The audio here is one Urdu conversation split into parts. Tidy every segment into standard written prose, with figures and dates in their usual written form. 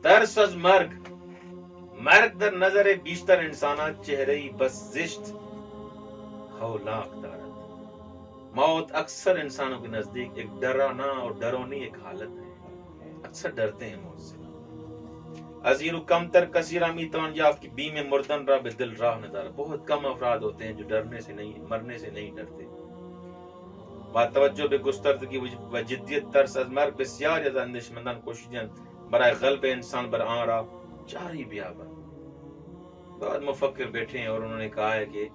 ترس از مرگ در نظر بیشتر انسانات چہره‌ای بس زشت ہولناک دارد. موت اکثر انسانوں کے نزدیک ایک ڈرانا اور ڈرونی ایک حالت ہے. اکثر ڈرتے ہیں موت سے. ازیر و کم تر کثیرہ میتوان یافت کی بیم مردن را به دل راه ندارد. بہت کم افراد ہوتے ہیں جو ڈرنے سے نہیں، مرنے سے نہیں ڈرتے. با توجہ به گستردگی و جدیت ترس از مرگ بسیاری از اندیشمندان کوشیدند برای غلب انسان بر آن را جاری بیابند. بہت مفکر بیٹھے ہیں اور انہوں نے کہا ہے کہ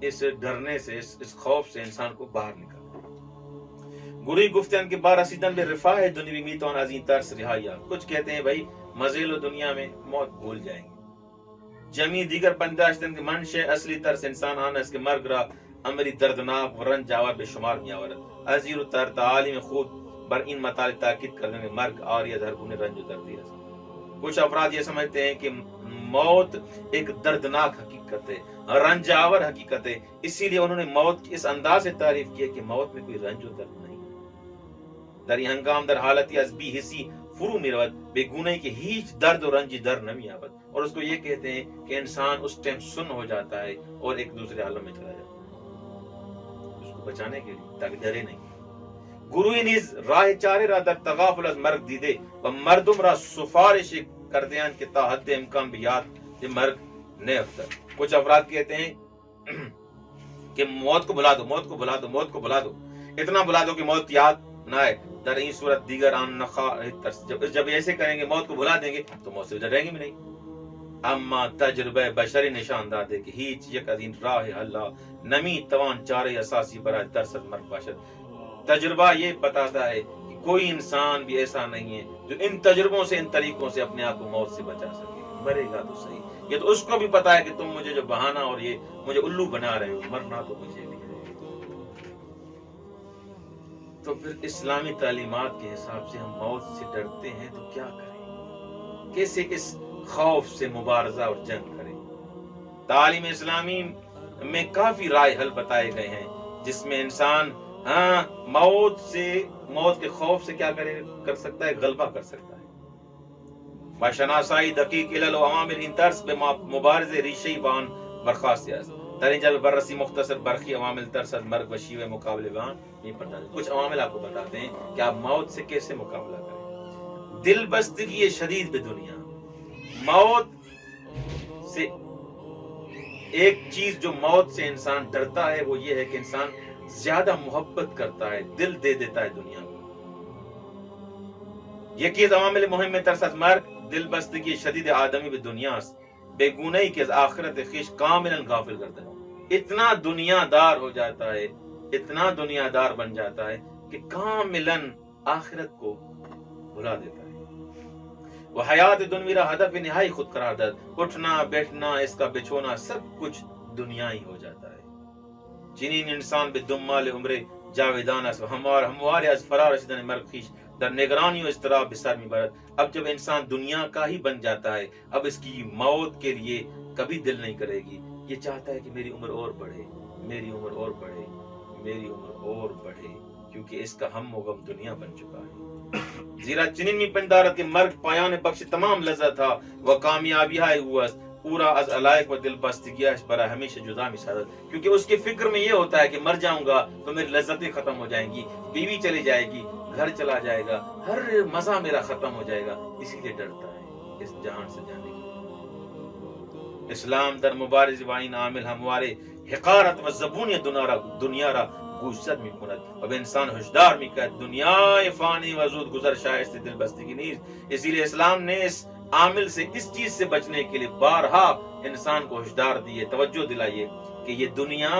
اس ڈرنے سے، اس خوف سے انسان کو باہر نکالنا. گروی گفتن کے بار رسیدن به رفاه دنیوی میتوان از این ترس رهایی یافت. کچھ کہتے ہیں بھائی مزے لو دنیا میں، موت بھول جائیں گے. جمی دیگر پنداشتن کے منشأ اصلی ترس انسان آن است که مرگ را امری دردناک و رنج آور به شمار می آورد. ازیر و تر تعالیم خود بر این مطالب تاکید کردن کہ مرگ آری از ہر گونه رنج و دردی است. کچھ افراد یہ سمجھتے ہیں کہ موت ایک دردناک حقیقت ہے، رنج آور حقیقت ہے، اسی لیے انہوں نے موت کی اس انداز سے تعریف کی کہ موت میں کوئی رنج و درد نہیں. در این ہنگام در حالتی از بی حسی فرو میرود بے گونه کہ هیچ درد و رنجی در نمی آبد. اور اس کو یہ کہتے ہیں کہ انسان اس ٹائم سن ہو جاتا ہے اور ایک دوسرے عالم میں چلا جاتا ہے اس کو بچانے کے لیے، تاکہ ڈرے نہیں. گروی نیز راہ چارے را در تغافل از مرگ دیده و مردم را سفارش کردیان کہ تا حد امکان بھی یاد یہ مرگ نہیں افتد. کچھ افراد کہتے ہیں کہ موت کو بلا دو، موت کو بلا دو، موت کو بلا دو، اتنا بلا دو کہ موت یاد نہ آئے. در این صورت دیگر آن جب ایسے کریں گے، موت کو بلا دیں گے تو موت سے ڈریں گے بھی نہیں. اما تجربہ بشری نشان داده کہ هیچ یک از این راه حل نمی توان چاره اساسی برای ترس از مرگ باشد. تجربہ یہ بتاتا ہے کہ کوئی انسان بھی ایسا نہیں ہے جو ان تجربوں سے، ان طریقوں سے اپنے آپ کو موت سے بچا سکے. مرے گا تو صحیح. یہ تو اس کو بھی پتا ہے کہ تم مجھے جو بہانہ اور یہ مجھے الو بنا رہے ہو، مرنا تو مجھے بھی ہے. تو پھر اسلامی تعلیمات کے حساب سے ہم موت سے ڈرتے ہیں تو کیا کریں؟ کیسے اس خوف سے مبارزہ اور جنگ کریں؟ تعلیم اسلامی میں کافی رائے حل بتائے گئے ہیں جس میں انسان موت کے خوف سے کیا کر سکتا ہے؟ غلبہ کر سکتا ہے. بشناسائی دقیق علل و عوامل این ترس به مبارزه ریشه‌ای با آن برخاسته است. در اینجا به بررسی مختصر برخی عوامل ترس از مرگ و شیوه مقابله با آن می‌پردازیم. کچھ عوامل آپ کو بتاتے ہیں کہ آپ موت سے کیسے مقابلہ کریں. دل بستگی شدید به دنیا. موت سے ایک چیز جو موت سے انسان ڈرتا ہے وہ یہ ہے کہ انسان زیادہ محبت کرتا ہے، دل دے دیتا ہے دنیا کو. یکی از عوامل مهم ترس از مرگ دل بستگی شدید آدمی به دنیا است. بے گونه‌ای که از آخرت خویش کاملا غافل کرتا ہے. اتنا دنیا دار ہو جاتا ہے، اتنا دنیا دار بن جاتا ہے کہ کاملا آخرت کو بھلا دیتا ہے. وہ حیات دنوی را ہدف نہائی خود قرار داد. اٹھنا بیٹھنا، اس کا بچھونا، سب کچھ دنیا ہی ہو جاتا ہے. چنین انسان به دنبال عمر جاویدان است و همواره از فرا رسیدن مرگ خویش در نگرانی و اضطراب به سر میبرد. اب جب انسان دنیا کا ہی بن جاتا ہے، اب اس کی موت کے لیے کبھی دل نہیں کرے گی. یہ چاہتا ہے کہ میری عمر اور بڑھے، میری عمر اور بڑھے، میری عمر اور بڑھے، کیونکہ اس کا ہم و غم دنیا بن چکا ہے. زیرا چنین می پندارد کہ مرگ پایان بخش تمام لذت تھا و کامیابی ہے او است. پورا از علائق و دل بستگیش برای ہمیشہ جدا می شود. کیونکہ اس کے فکر میں یہ ہوتا ہے کہ مر جاؤں گا تو میری لذتیں ختم ہو جائیں گی، بیوی چلی جائے گی، گھر چلا جائے گا، ہر مزہ میرا ختم ہو جائے گا. اسی لیے ڈرتا ہے اس جہان سے جانے کی. اسلام در مبارز و این عامل ہمواره حقارت و زبونی دنیا را گوشزد می کند و به انسان هشدار می کند دنیای فانی و زود گذر شایسته دل بستگی نیست. اسی لیے اسلام نے اس عامل سے، اس چیز سے بچنے کے لیے بارہا انسان کو ہشدار دیے، توجہ دلائیے کہ یہ دنیا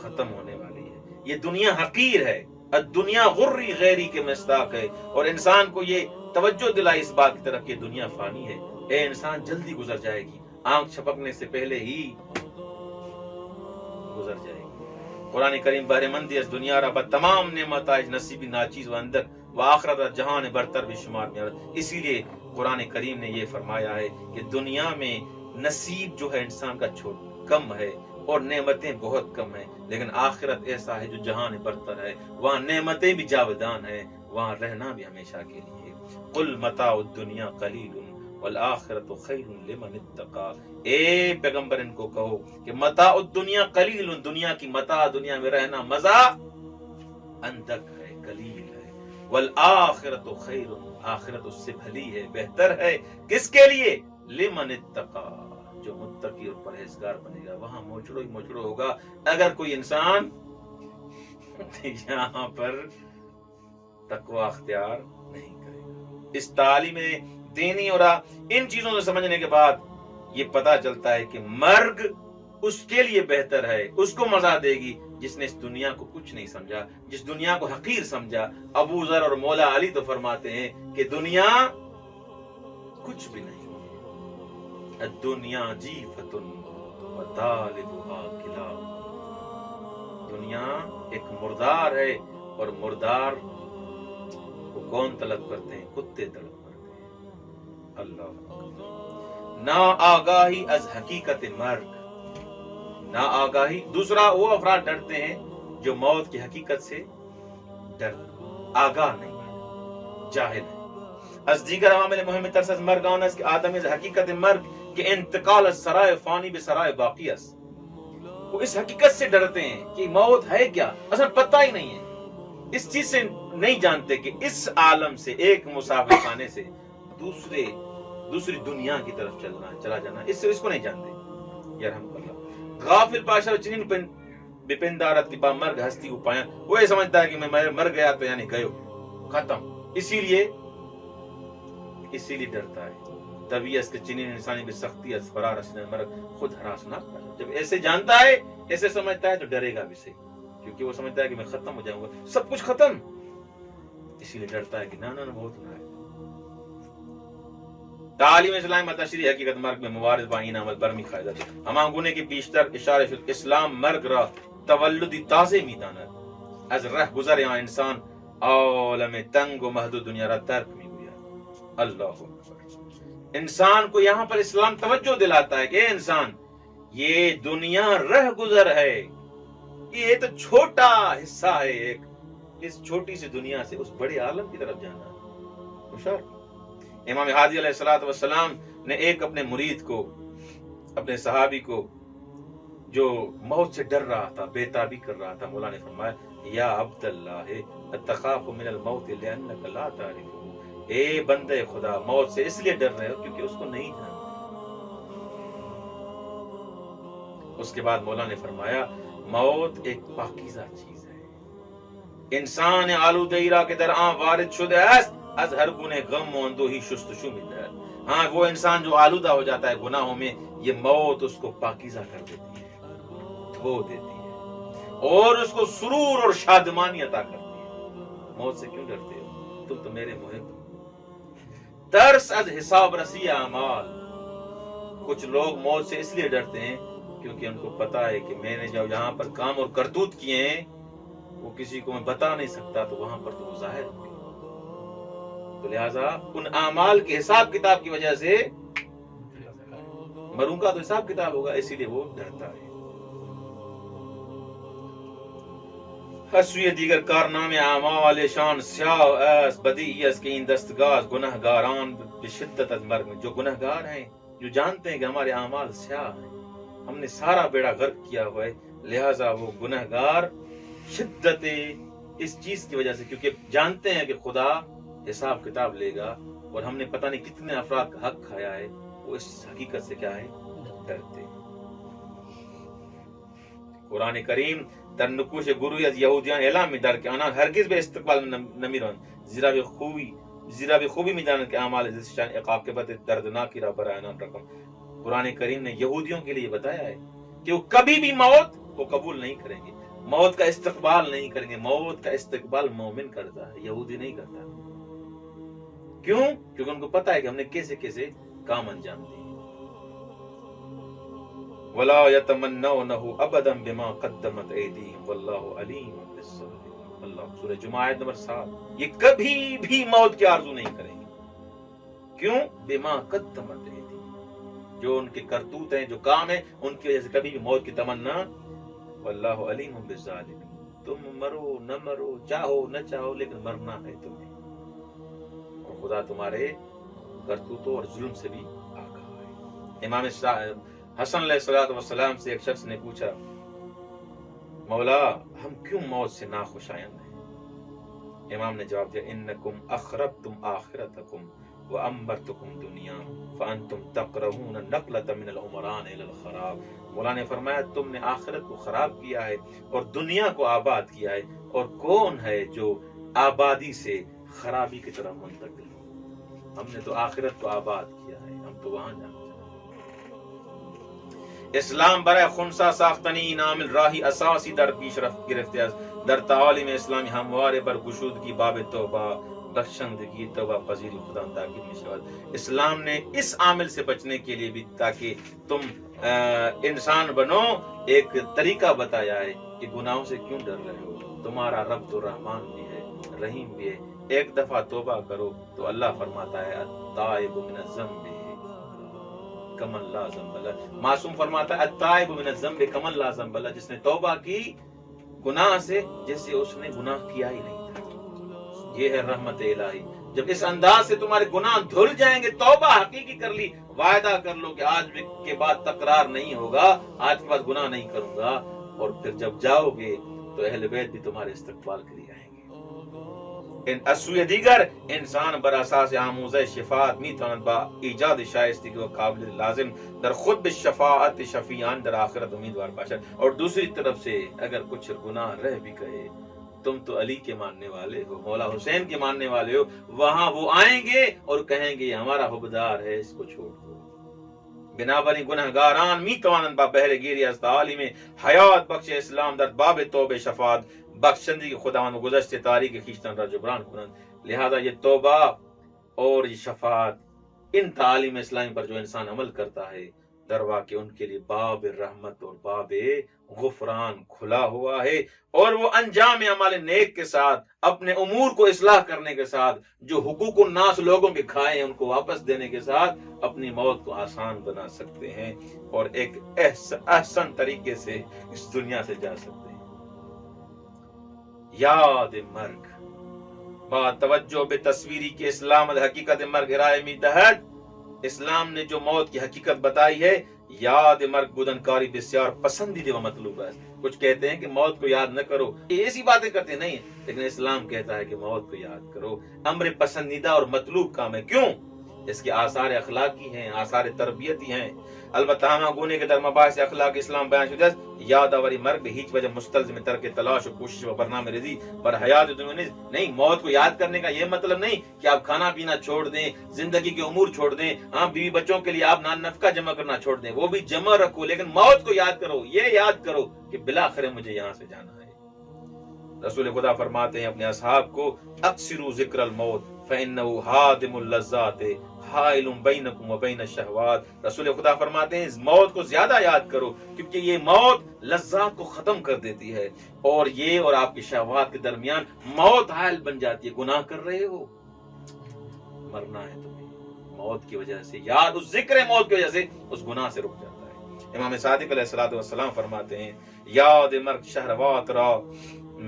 ختم ہونے والی ہے، یہ دنیا حقیر ہے. الدنیا غری غیری کے مصداق ہے. اور انسان کو یہ توجہ دلائی اس بات کی طرف کہ دنیا فانی ہے. اے انسان جلدی گزر جائے گی، آنکھ چھپکنے سے پہلے ہی گزر جائے گی. قرآن کریم بہرے مندی از دنیا را با تمام نعمتائج نصیبی ناچیز و اندر و آخرت جہان برتر بھی شمار میں. اسی لیے قرآن کریم نے یہ فرمایا ہے کہ دنیا میں نصیب جو ہے انسان کا کم ہے اور نعمتیں بہت کم ہیں، لیکن آخرت ایسا ہے جو جہان برتر ہے. وہاں نعمتیں بھی جاودان ہیں، وہاں رہنا بھی ہمیشہ کے لیے. قل متاع الدنیا قلیل والآخرۃ خیر لمن اتقی، اے پیغمبر ان کو کہو کہ متاع الدنیا قلیل، دنیا کی متاع، دنیا میں رہنا مزہ اندک ہے، قلیل ہے، والآخرۃ خیر، آخرت اس سے بھلی ہے، بہتر ہے، کس کے لیے؟ لمن اتقی، جو متقی اور پرہیزگار بنے گا، وہاں موچڑو ہی موچڑو ہوگا اگر کوئی انسان یہاں پر تقوی اختیار نہیں کرے گا۔ اس تعلیم دینی اور ان چیزوں کو سمجھنے کے بعد یہ پتا چلتا ہے کہ مرگ اس کے لیے بہتر ہے، اس کو مزہ دے گی جس نے اس دنیا کو کچھ نہیں سمجھا، جس دنیا کو حقیر سمجھا۔ ابو ذر اور مولا علی تو فرماتے ہیں کہ دنیا کچھ بھی نہیں، الدنیا جیفۃ وطالبها کلاب، دنیا ایک مردار ہے اور مردار کو کون طلب کرتے ہیں؟ کتے طلب کرتے ہیں۔ اللہ نا آگاہی از حقیقت مرگ، نا آگاہی، دوسرا وہ افراد ڈرتے ہیں جو موت کی حقیقت سے ڈر آگاہ نہیں ہے، جاہل ہے۔ از دیگر عوامل مهم ترس از مرگ آن است که آدمی از حقیقت مرگ کہ انتقال از سرائے فانی به سرائے باقی است، وہ اس حقیقت سے ڈرتے ہیں کہ موت ہے کیا، اصلا پتہ ہی نہیں ہے، اس چیز سے نہیں جانتے کہ اس عالم سے، ایک مسافر خانے سے دوسری دنیا کی طرف چلا جانا، اس کو نہیں جانتے۔ یرحمک اللہ۔ غافل پاشا چنین بپندارت کی با مرگ ہستی کو پایا، وہ یہ سمجھتا ہے کہ میں مر گیا تو یعنی گئے ختم، اسی لیے ڈرتا ہے۔ تبھی اس کے چنین انسانی بھی سختی از فرار رسنے مرگ خود ہراسناک ہے۔ جب ایسے جانتا ہے، ایسے سمجھتا ہے تو ڈرے گا بھی صحیح، کیونکہ وہ سمجھتا ہے کہ میں ختم ہو جاؤں گا، سب کچھ ختم، اسی لیے ڈرتا ہے کہ نہ بہت نہ ہے۔ تعلیم اسلام تشریح حقیقت مرگ میں موارد باین عمل برمی قاعدت ہمان گونه که بیشتر اشاره شد اسلام مرگ را تولدی تازه میداند، از ره گذر یا انسان عالم تنگ و محدود دنیا را ترک میگوید۔ اللہ اکبر۔ انسان کو یہاں پر اسلام توجہ دلاتا ہے کہ اے انسان، یہ دنیا رہ گزر ہے، یہ تو چھوٹا حصہ ہے، ایک اس چھوٹی سی دنیا سے اس بڑے عالم کی طرف جانا ہے۔ ہوشیار۔ امام ہادی علیہ السلام نے ایک اپنے مرید کو، اپنے صحابی کو جو موت سے ڈر رہا تھا، بےتابی کر رہا تھا، مولا نے فرمایا یا عبداللہ اتخاف من الموت لانک لا تعرفه، اے بندے خدا، موت سے اس لیے ڈر رہے ہو کیونکہ اس کو نہیں جانتے۔ اس کے بعد مولا نے فرمایا موت ایک پاکیزہ چیز ہے، انسان آلودگی را کہ در آن وارد شده است از ہر گنے غم و اندوہی شستشو ملتا ہے۔ ہاں، وہ انسان جو آلودہ ہو جاتا ہے گناہوں میں، یہ موت اس کو پاکیزہ کر دیتی ہے، دھو دیتی ہے اور اس کو سرور اور شادمانی عطا کرتی ہے۔ موت سے کیوں ڈرتے ہو؟ تم تو میرے محب ہو۔ ترس از حساب رسی اعمال، کچھ لوگ موت سے اس لیے ڈرتے ہیں کیونکہ ان کو پتا ہے کہ میں نے جو یہاں پر کام اور کرتوت کیے ہیں وہ کسی کو میں بتا نہیں سکتا، تو وہاں پر تو وہ ظاہر ہوں گے، تو لہٰذا ان اعمال کے حساب کتاب کی وجہ سے مروں کا تو حساب کتاب ہوگا، اسی لیے وہ ڈرتا ہے۔ حسوی دیگر کارنامے اعمال شان سیاہ ایس بدی اس کے ان دستگاہ گنہگاران بشدت از مرگ میں، جو گنہگار ہیں، جو جانتے ہیں کہ ہمارے اعمال سیاہ ہیں، ہم نے سارا بیڑا غرق کیا ہوا ہے، لہٰذا وہ گنہگار شدت اس چیز کی وجہ سے، کیونکہ جانتے ہیں کہ خدا حساب کتاب لے گا اور ہم نے پتہ نہیں کتنے افراد کا حق کھایا ہے، وہ اس حقیقت سے کیا ہے؟ ڈرتے ہیں۔ قرآن کریم در نکوش گروہی از یہودیان اعلام می در کہ آنها ہرگز به استقبال نمیرند، زیرا به خوبی میدانند که اعمال زشتشان عاقبت دردناکی را برای آنان رقم۔ قرآن کریم نے یہودیوں کے لیے بتایا ہے کہ وہ کبھی بھی موت کو قبول نہیں کریں گے، موت کا استقبال نہیں کریں گے۔ موت کا استقبال مومن کرتا ہے، یہودی نہیں کرتا۔ کیوں؟ کیونکہ ان کو پتا ہے کہ ہم نے کیسے کیسے کام انجام دیے۔ ولا يتمنونه ابدا بما قدمت ايديهم والله عليم بالظالمين۔ اللہ سورہ جمعہ آیت نمبر 7۔ یہ کبھی بھی موت کی آرزو نہیں کریں گے، کیوں؟ بما قدمت ايديهم، جو ان کے کرتوت ہیں، جو کام ہیں، ان کی وجہ سے کبھی بھی موت کی تمنا۔ واللہ علیم بالظالمین، تم مرو نہ مرو، چاہو نہ چاہو، لیکن مرنا ہے تمہیں۔ اور خدا تمہارے کرتوتوں اور ظلم سے بھی آگاہ ہے۔ امام حسن علیہ السلام سے ایک شخص نے پوچھا مولا ہم کیوں موت سے ناخوش آئند ہیں؟ امام نے جواب دیا انکم اخربتم آخرتکم وامرتکم دنیا فانتم تقرؤون نقلۃ من العمران الی الخراب۔ مولا نے فرمایا تم نے آخرت کو خراب کیا ہے اور دنیا کو آباد کیا ہے، اور کون ہے جو آبادی سے خرابی کی طرف منتقل ہو؟ ہم نے تو آخرت کو آباد کیا ہے، ہم تو وہاں جانا چاہتے ہیں۔ اسلام برای خنسا ساختنی انعام الراہی اساسی در پیش رفت گرفته است در تعالیم اسلامی همواره بر گشودگی باب توبہ بخشندگی توبہ پذیری خدا تاکید می شود۔ اسلام نے اس عامل سے بچنے کے لیے بھی تاکہ تم انسان بنو ایک طریقہ بتایا ہے کہ گناہوں سے کیوں ڈر رہے ہو، تمہارا رب تو رحمان بھی ہے رحیم بھی ہے، ایک دفعہ توبہ کرو تو اللہ فرماتا ہے التائب من الذنب کمن لا ذنب لہ، معصوم فرماتا ہے التائب من الذنب کمن لا ذنب لہ، جس نے توبہ کی گناہ سے جیسے اس نے گناہ کیا ہی نہیں تھا۔ یہ ہے رحمت الہی۔ جب اس انداز سے تمہارے گناہ دھل جائیں گے، توبہ حقیقی کر لی، وعدہ کر لو کہ آج کے بعد تکرار نہیں ہوگا، آج کے بعد گناہ نہیں کروں گا، اور پھر جب جاؤ گے تو اہل بیت بھی تمہارے استقبال کے لیے آئیں گے۔ ان اسوی دیگر انسان بر اساس آموزه شفاعت میتواند با ایجاد شائستگی و قابل لازم در خود به شفاعت شفیعان در آخرت امیدوار باشد۔ اور دوسری طرف سے اگر کچھ گناہ رہ بھی گئے، تم تو علی کے ماننے والے ہو، مولا حسین کے ماننے والے ہو، وہاں وہ آئیں گے اور کہیں گے یہ ہمارا حبدار ہے، اس کو چھوڑ دو۔ بنابراین گنہگاران می توانند با بہرے گیری از تعالیم حیات بخش اسلام در باب توبہ شفاعت بخشندگی خداوند گذشتے تاریخ خویشتن را جبران کنند۔ لہذا یہ توبہ اور یہ شفاعت ان تعالیم اسلامی پر جو انسان عمل کرتا ہے، در واقع ان کے لیے باب رحمت اور باب غفران کھلا ہوا ہے، اور وہ انجام عمل نیک کے ساتھ اپنے امور کو اصلاح کرنے کے ساتھ جو حقوق الناس لوگوں کے کھائے ہیں ان کو واپس دینے کے ساتھ اپنی موت کو آسان بنا سکتے ہیں اور ایک احسن طریقے سے اس دنیا سے جا سکتے ہیں۔ یاد مرگ با توجہ بے تصویری کے اسلام حقیقت مرگ رائے می دہد۔ اسلام نے جو موت کی حقیقت بتائی ہے، یاد مرگ بودنکاری بسیار پسندیدہ و مطلوب ہے۔ کچھ کہتے ہیں کہ موت کو یاد نہ کرو، ایسی باتیں کرتے نہیں ہیں، لیکن اسلام کہتا ہے کہ موت کو یاد کرو، امر پسندیدہ اور مطلوب کام ہے۔ کیوں؟ اس کے آثار اخلاقی ہیں، آثار تربیتی ہیں۔ البتہ ہمہ گونے کے در مباحث اخلاق اسلام بیان شدہ یاد آوری مرگ ہیچ وجہ مستلزم ترک تلاش و کوشش و برنامہ ریزی پر حیات دنیا نہیں۔ موت کو یاد کرنے کا یہ مطلب نہیں کہ آپ کھانا پینا چھوڑ دیں، زندگی کے امور چھوڑ دیں، ہاں بیوی بچوں کے لیے آپ نان نفقہ جمع کرنا چھوڑ دیں، وہ بھی جمع رکھو، لیکن موت کو یاد کرو، یہ یاد کرو کہ بالآخر مجھے یہاں سے جانا ہے۔ رسول خدا فرماتے ہیں اپنے اصحاب کو اکثروا ذکر الموت فإنه ہادم اللذات حائل بینکم و بین الشہوات۔ رسول خدا فرماتے ہیں اس موت کو زیادہ یاد کرو کیونکہ یہ موت لذات کو ختم کر دیتی ہے، اور یہ اور آپ کی شہوات کے درمیان موت حائل بن جاتی ہے۔ گناہ کر رہے ہو، مرنا ہے تمہیں، موت کی وجہ سے یاد، اس ذکر موت کی وجہ سے اس گناہ سے رک جاتا ہے۔ امام صادق علیہ السلام فرماتے ہیں یاد مرگ شہروات را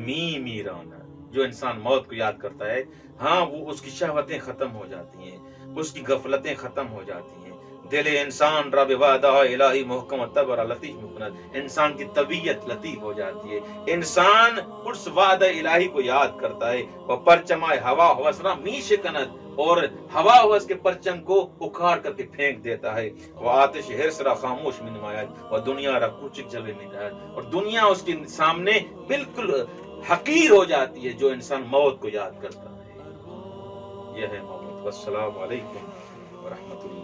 می میرانا۔ جو انسان موت کو یاد کرتا ہے، ہاں وہ اس کی شہوتیں ختم ہو جاتی ہیں، اس کی غفلتیں ختم ہو جاتی ہیں، دل انسان رب وعدہ الہی محکم و تبر لطیف مکند، انسان کی طبیعت لطیف ہو جاتی ہے، انسان اس وعدہ الہی کو یاد کرتا ہے، وہ پرچمائے ہوا ہوسرا میش کند، اور ہوا ہوس کے پرچم کو اکھاڑ کر کے پھینک دیتا ہے، وہ آتش ہرس را خاموش میں نمایت و دنیا را کوچک جلوے میں دہد، اور دنیا اس کے سامنے بالکل حقیر ہو جاتی ہے جو انسان موت کو یاد کرتا ہے۔ یہ ہے موت۔ والسلام علیکم ورحمۃ اللہ۔